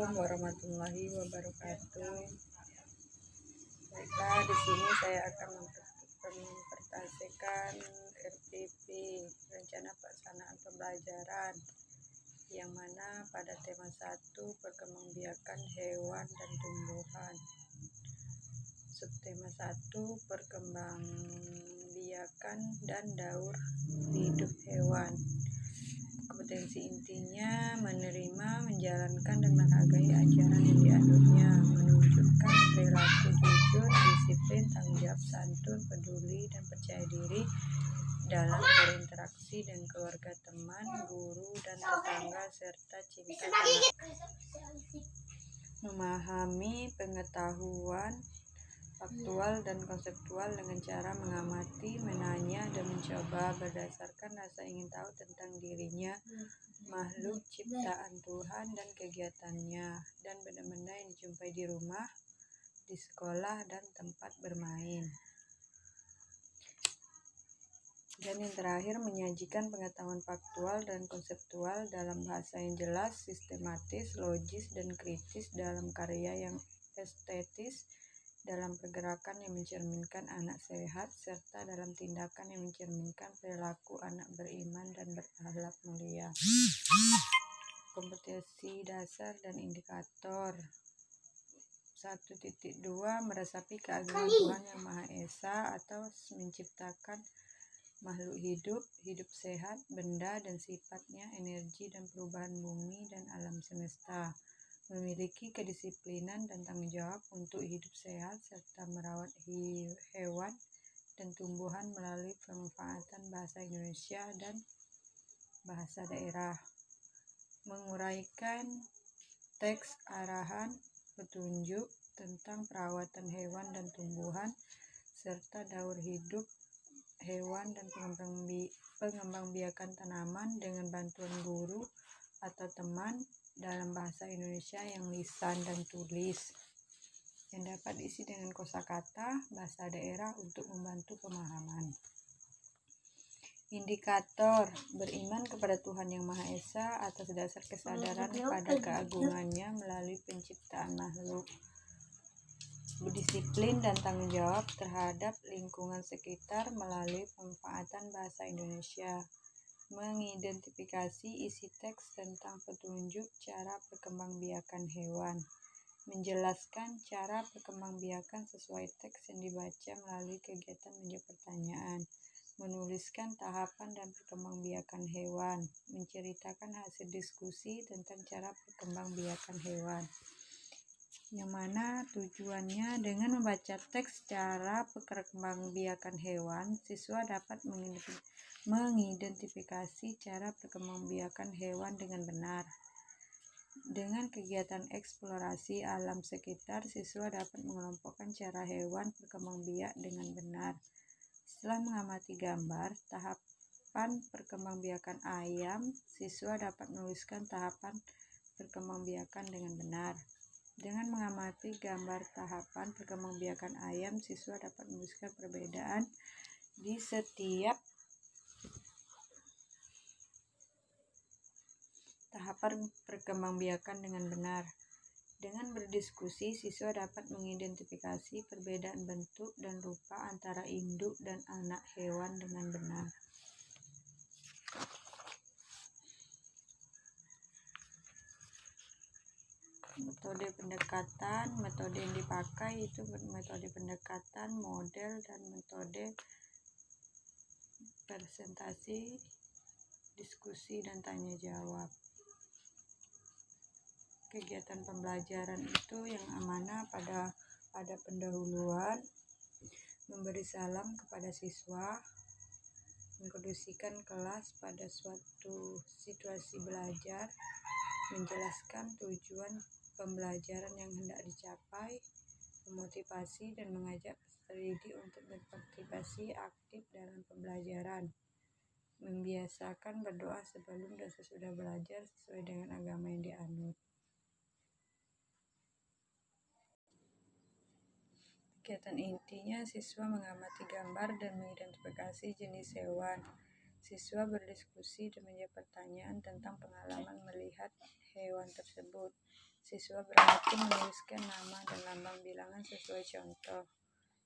Assalamualaikum warahmatullahi wabarakatuh. Baiklah, di sini saya akan mempresentasikan RPP, Rencana Pelaksanaan Pembelajaran, yang mana pada tema 1 perkembangbiakan hewan dan tumbuhan. Subtema 1 perkembangbiakan dan daur hidup hewan. Kompetensi intinya menerima, menjalankan, dan menghargai ajaran yang dianutnya, menunjukkan perilaku jujur, disiplin, tanggung jawab, santun, peduli, dan percaya diri dalam berinteraksi dengan keluarga, teman, guru, dan tetangga, serta cinta anak. Memahami pengetahuan faktual dan konseptual dengan cara mengamati, menanya, dan mencoba berdasarkan rasa ingin tahu tentang dirinya, makhluk ciptaan Tuhan, dan kegiatannya, dan benda-benda yang dijumpai di rumah, di sekolah, dan tempat bermain. Dan yang terakhir, menyajikan pengetahuan faktual dan konseptual dalam bahasa yang jelas, sistematis, logis, dan kritis, dalam karya yang estetis, dalam pergerakan yang mencerminkan anak sehat, serta dalam tindakan yang mencerminkan perilaku anak beriman dan berakhlak mulia. Kompetensi dasar dan indikator. 1.2 Meresapi keagungan Tuhan Yang Maha Esa atau menciptakan makhluk hidup, hidup sehat, benda dan sifatnya, energi dan perubahan bumi dan alam semesta. Memiliki kedisiplinan dan tanggung jawab untuk hidup sehat serta merawat hewan dan tumbuhan melalui pemanfaatan bahasa Indonesia dan bahasa daerah. Menguraikan teks arahan petunjuk tentang perawatan hewan dan tumbuhan serta daur hidup hewan dan pengembangbiakan tanaman dengan bantuan guru atau teman dalam bahasa Indonesia yang lisan dan tulis, yang dapat diisi dengan kosakata bahasa daerah untuk membantu pemahaman. Indikator. Beriman kepada Tuhan Yang Maha Esa atas dasar kesadaran pada keagungannya melalui penciptaan makhluk. Berdisiplin dan tanggung jawab terhadap lingkungan sekitar melalui pemanfaatan bahasa Indonesia. Mengidentifikasi isi teks tentang petunjuk cara perkembangbiakan hewan. Menjelaskan cara perkembangbiakan sesuai teks yang dibaca melalui kegiatan menjawab pertanyaan. Menuliskan tahapan dan perkembangbiakan hewan. Menceritakan hasil diskusi tentang cara perkembangbiakan hewan, yang mana tujuannya dengan membaca teks cara perkembangbiakan hewan, siswa dapat mengidentifikasi cara perkembangbiakan hewan dengan benar. Dengan kegiatan eksplorasi alam sekitar, siswa dapat mengelompokkan cara hewan perkembangbiak dengan benar. Setelah mengamati gambar tahapan perkembangbiakan ayam, siswa dapat menuliskan tahapan perkembangbiakan dengan benar. Dengan mengamati gambar tahapan perkembangbiakan ayam, siswa dapat menuliskan perbedaan di setiap tahapan perkembangbiakan dengan benar. Dengan berdiskusi, siswa dapat mengidentifikasi perbedaan bentuk dan rupa antara induk dan anak hewan dengan benar. Metode pendekatan. Metode yang dipakai itu metode pendekatan, model, dan metode presentasi, diskusi, dan tanya jawab. Kegiatan pembelajaran itu yang amanah pada pendahuluan, memberi salam kepada siswa, mengkondisikan kelas pada suatu situasi belajar, menjelaskan tujuan pembelajaran yang hendak dicapai, memotivasi dan mengajak peserta didik untuk berpartisipasi aktif dalam pembelajaran, membiasakan berdoa sebelum dan sesudah belajar sesuai dengan agama yang dianut. Kegiatan intinya, siswa mengamati gambar dan mengidentifikasi jenis hewan. Siswa berdiskusi dan menjawab pertanyaan tentang pengalaman melihat hewan tersebut. Siswa berlatih menuliskan nama dan lambang bilangan sesuai contoh.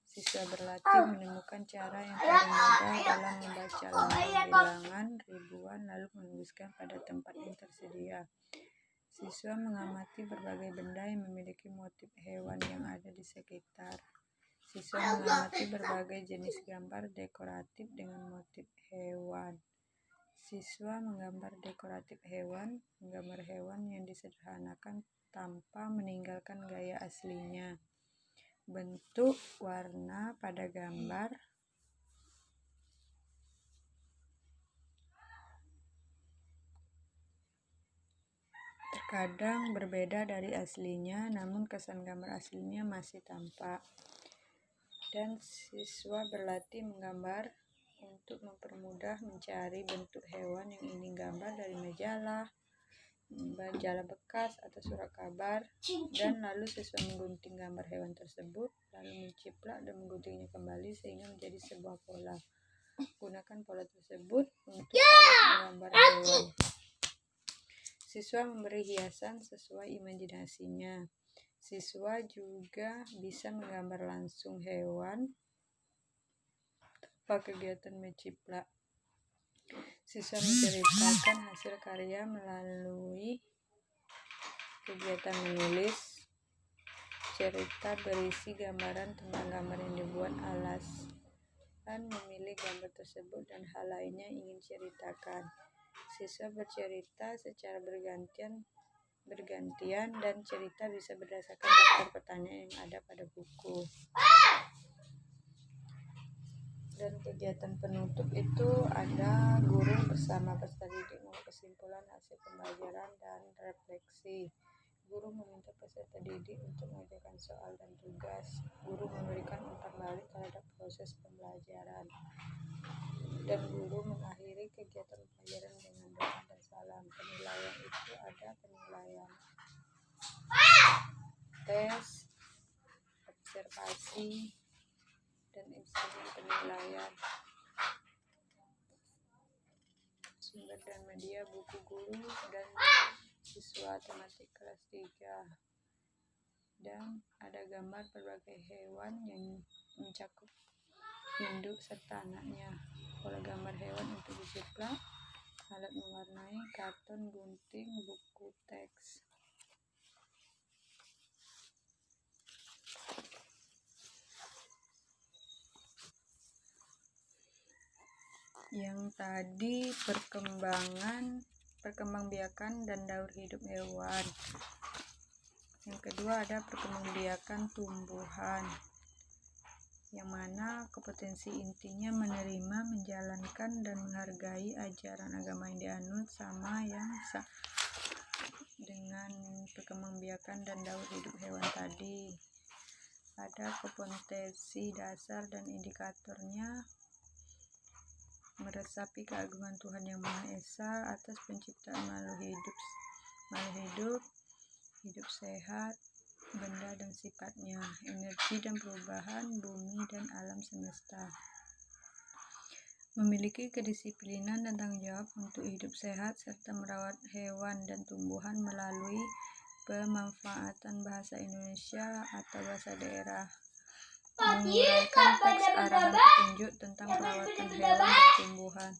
Siswa berlatih menemukan cara yang paling mudah dalam membaca lambang bilangan ribuan lalu menuliskan pada tempat yang tersedia. Siswa mengamati berbagai benda yang memiliki motif hewan yang ada di sekitar. Siswa mengamati berbagai jenis gambar dekoratif dengan motif hewan. Siswa menggambar dekoratif hewan, menggambar hewan yang disederhanakan tanpa meninggalkan gaya aslinya. Bentuk, warna pada gambar terkadang berbeda dari aslinya, namun kesan gambar aslinya masih tampak. Dan siswa berlatih menggambar untuk mempermudah mencari bentuk hewan yang ingin gambar dari majalah bekas atau surat kabar, dan lalu siswa menggunting gambar hewan tersebut, lalu menciplak dan mengguntingnya kembali sehingga menjadi sebuah pola. Gunakan pola tersebut untuk menggambar hewan. Siswa memberi hiasan sesuai imajinasinya. Siswa juga bisa menggambar langsung hewan tanpa kegiatan menciplak. Siswa menceritakan hasil karya melalui kegiatan menulis cerita berisi gambaran tentang gambar yang dibuat, alasan memilih gambar tersebut, dan hal lainnya yang ingin ceritakan. Siswa bercerita secara bergantian dan cerita bisa berdasarkan daftar pertanyaan yang ada pada buku. Dan kegiatan penutup itu ada guru bersama peserta didik membuat kesimpulan hasil pembelajaran dan refleksi. Guru meminta peserta didik untuk mengerjakan soal dan tugas. Guru memberikan umpan balik terhadap proses pembelajaran. Dan guru mengakhiri kegiatan pembelajaran dengan doa dan salam. Penilaian itu ada penilaian tes, observasi, dan instrumen penilaian. Sumber dan media buku guru dan siswa tematik kelas 3. Dan ada gambar berbagai hewan yang mencakup induk serta anaknya. Pola gambar hewan untuk diciplak, alat mewarnai, karton, gunting, buku teks. Yang tadi perkembangbiakan dan daur hidup hewan. Yang kedua ada perkembangbiakan tumbuhan, yang mana kompetensi intinya menerima, menjalankan, dan menghargai ajaran agama yang dianut sama dengan perkembangbiakan dan daur hidup hewan tadi. Ada kompetensi dasar dan indikatornya: meresapi keagungan Tuhan Yang Maha Esa atas penciptaan makhluk hidup sehat, benda dan sifatnya, energi dan perubahan bumi dan alam semesta. Memiliki kedisiplinan dan tanggung jawab untuk hidup sehat serta merawat hewan dan tumbuhan melalui pemanfaatan bahasa Indonesia atau bahasa daerah. Menguraikan teks arahan petunjuk tentang perawatan hewan dan tumbuhan,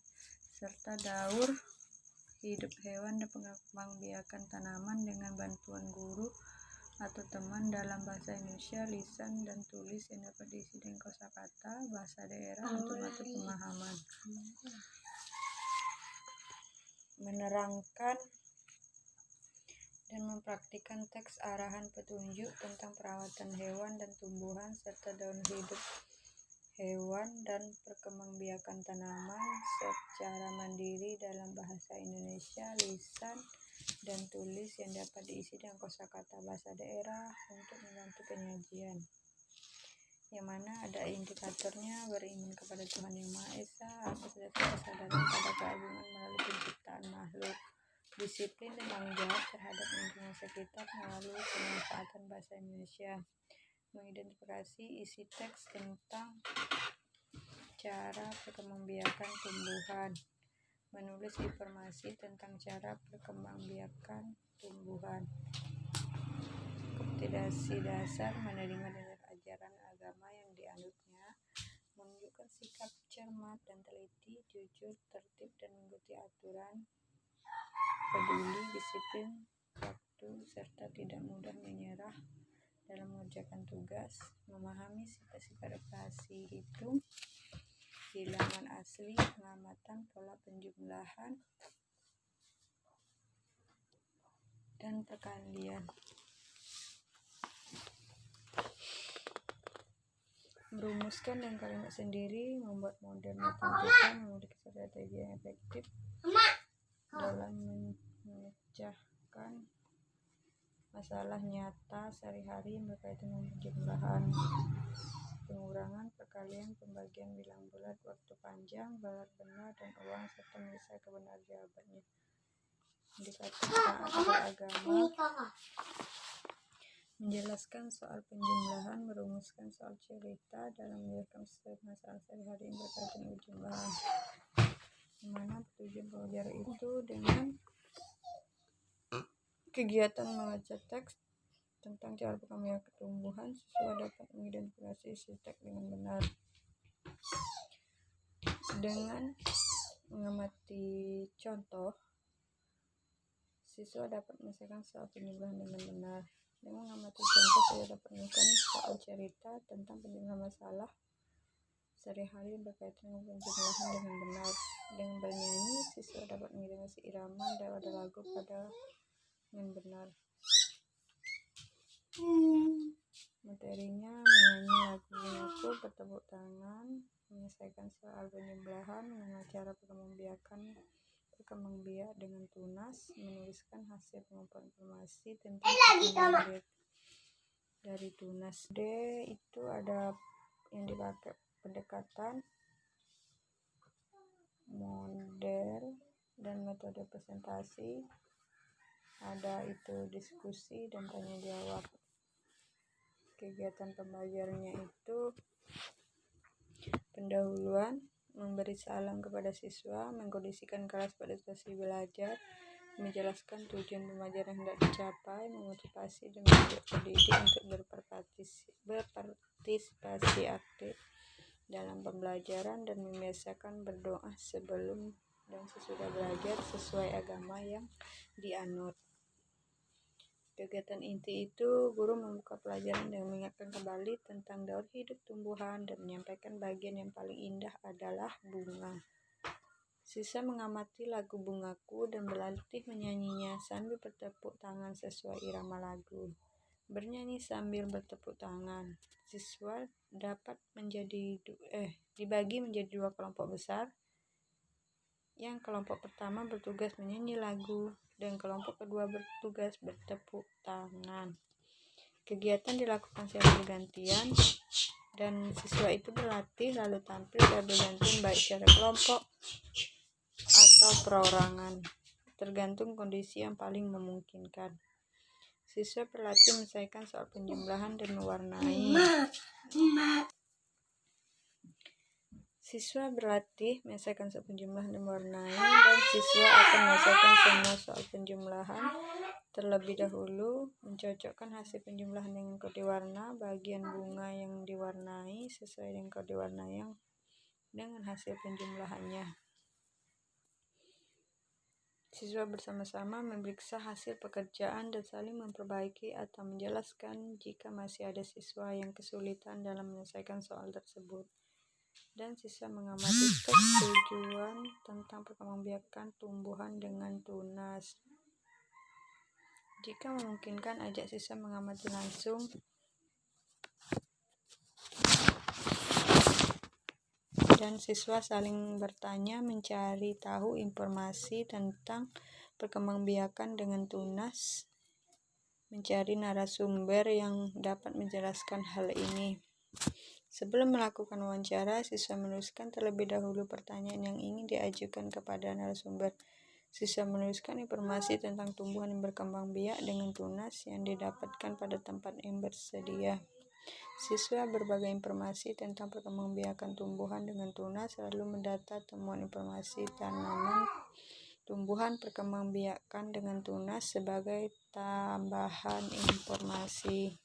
serta daur hidup hewan dan pengembangbiakan tanaman dengan bantuan guru atau teman dalam bahasa Indonesia lisan dan tulis yang dapat diisi dengan kosakata bahasa daerah untuk mengatur pemahaman. Menerangkan dan mempraktikkan teks arahan petunjuk tentang perawatan hewan dan tumbuhan serta daur hidup hewan dan perkembangbiakan tanaman secara mandiri dalam bahasa Indonesia lisan dan tulis yang dapat diisi dengan kosakata bahasa daerah untuk membantu penyajian. Yang mana ada indikatornya: beriman kepada Tuhan Yang Maha Esa atas dasar kesadaran pada keagungan melalui penciptaan makhluk, disiplin dan tanggung jawab terhadap lingkungan sekitar melalui pemanfaatan bahasa Indonesia, mengidentifikasi isi teks tentang cara perkembangbiakan tumbuhan, menulis informasi tentang cara perkembangbiakan tumbuhan. edukasi dasar, menerima dengan ajaran agama yang dianutnya, menunjukkan sikap cermat dan teliti, jujur, tertib dan mengikuti aturan, peduli, disiplin waktu, serta tidak mudah menyerah dalam mengerjakan tugas, memahami sifat-sifat operasi hitung, bilangan asli, pengamatan pola penjumlahan, dan perkalian. Merumuskan dan kalimat sendiri, membuat model matematika, memiliki strategi yang efektif dalam memecahkan masalah nyata sehari-hari berkaitan dengan penjumlahan, pengurangan, perkalian, pembagian bilang bulat, waktu panjang, balar benar, dan uang, serta menyelesaikan kebenaran jawabannya. Indikator taat beragama, menjelaskan soal penjumlahan, merumuskan soal cerita dalam menjelaskan masalah sehari-hari yang berkaitan dengan penjumlahan. Dimana tujuan pelajar itu dengan kegiatan membaca teks tentang cara perkembangan pertumbuhan, siswa dapat mengidentifikasi isi teks dengan benar. Dengan mengamati contoh, siswa dapat menyelesaikan soal penjumlahan dengan benar. Dengan mengamati contoh, siswa dapat menyelesaikan soal cerita tentang penjumlahan masalah sehari-hari berkaitan dengan penjumlahan dengan benar. Dengan bernyanyi, siswa dapat mengidentifikasi irama pada lagu dengan benar. Materinya menyanyi lagu bungaku, bertepuk tangan, menyelesaikan soal penjumlahan, mengenal cara berkembang biak dengan tunas, menuliskan hasil pengumpulan informasi tentang perkembangan biak dari tunas. D itu ada yang dipakai pendekatan, model, dan metode presentasi. Ada itu diskusi dan tanya jawab. Kegiatan pembelajarannya itu pendahuluan, memberi salam kepada siswa, mengkondisikan kelas pada situasi belajar, menjelaskan tujuan pembelajaran yang hendak dicapai, memotivasi dan mengajak pendidik untuk berpartisipasi aktif dalam pembelajaran dan membiasakan berdoa sebelum dan sesudah belajar sesuai agama yang dianut. Kegiatan inti itu guru membuka pelajaran dengan mengingatkan kembali tentang daur hidup tumbuhan dan menyampaikan bagian yang paling indah adalah bunga. Siswa mengamati lagu bungaku dan berlatih menyanyinya sambil bertepuk tangan sesuai irama lagu. Bernyanyi sambil bertepuk tangan. Siswa dapat dibagi menjadi 2 kelompok besar. Yang kelompok pertama bertugas menyanyi lagu dan kelompok kedua bertugas bertepuk tangan. Kegiatan dilakukan secara bergantian dan siswa itu berlatih lalu tampil secara bergantian baik secara kelompok atau perorangan, tergantung kondisi yang paling memungkinkan. Siswa berlatih menyelesaikan soal penjumlahan dan mewarnai. Siswa berlatih menyelesaikan soal penjumlahan dan mewarnai, dan siswa akan menyelesaikan semua soal penjumlahan terlebih dahulu, mencocokkan hasil penjumlahan dengan kode warna, bagian bunga yang diwarnai sesuai dengan kode warna yang dengan hasil penjumlahannya. Siswa bersama-sama memeriksa hasil pekerjaan dan saling memperbaiki atau menjelaskan jika masih ada siswa yang kesulitan dalam menyelesaikan soal tersebut. Dan siswa mengamati teks tujuan tentang perkembangbiakan tumbuhan dengan tunas. Jika memungkinkan, ajak siswa mengamati langsung dan siswa saling bertanya, mencari tahu informasi tentang perkembangbiakan dengan tunas, mencari narasumber yang dapat menjelaskan hal ini. Sebelum melakukan wawancara, siswa menuliskan terlebih dahulu pertanyaan yang ingin diajukan kepada narasumber. Siswa menuliskan informasi tentang tumbuhan yang berkembang biak dengan tunas yang didapatkan pada tempat yang bersedia. Siswa berbagai informasi tentang perkembangbiakan tumbuhan dengan tunas, lalu mendata temuan informasi tanaman tumbuhan perkembangbiakan dengan tunas sebagai tambahan informasi.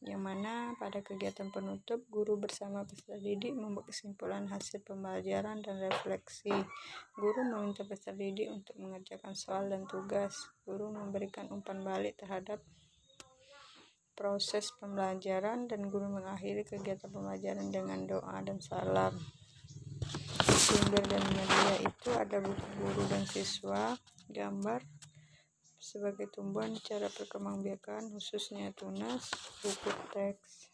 yang mana pada kegiatan penutup, guru bersama peserta didik membuat kesimpulan hasil pembelajaran dan refleksi. Guru meminta peserta didik untuk mengerjakan soal dan tugas. Guru memberikan umpan balik terhadap proses pembelajaran, dan guru mengakhiri kegiatan pembelajaran dengan doa dan salam. Sumber dan media itu ada buku guru dan siswa, gambar sebagai tumbuhan cara perkembangbiakan khususnya tunas, buku teks.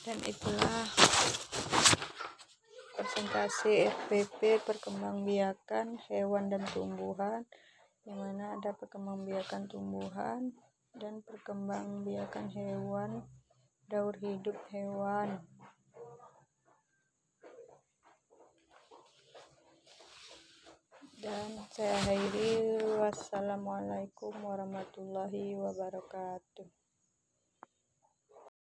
Dan itulah presentasi FPP perkembangbiakan hewan dan tumbuhan, yang mana ada perkembangbiakan tumbuhan dan perkembangbiakan hewan, daur hidup hewan. Dan saya akhiri, wassalamualaikum warahmatullahi wabarakatuh.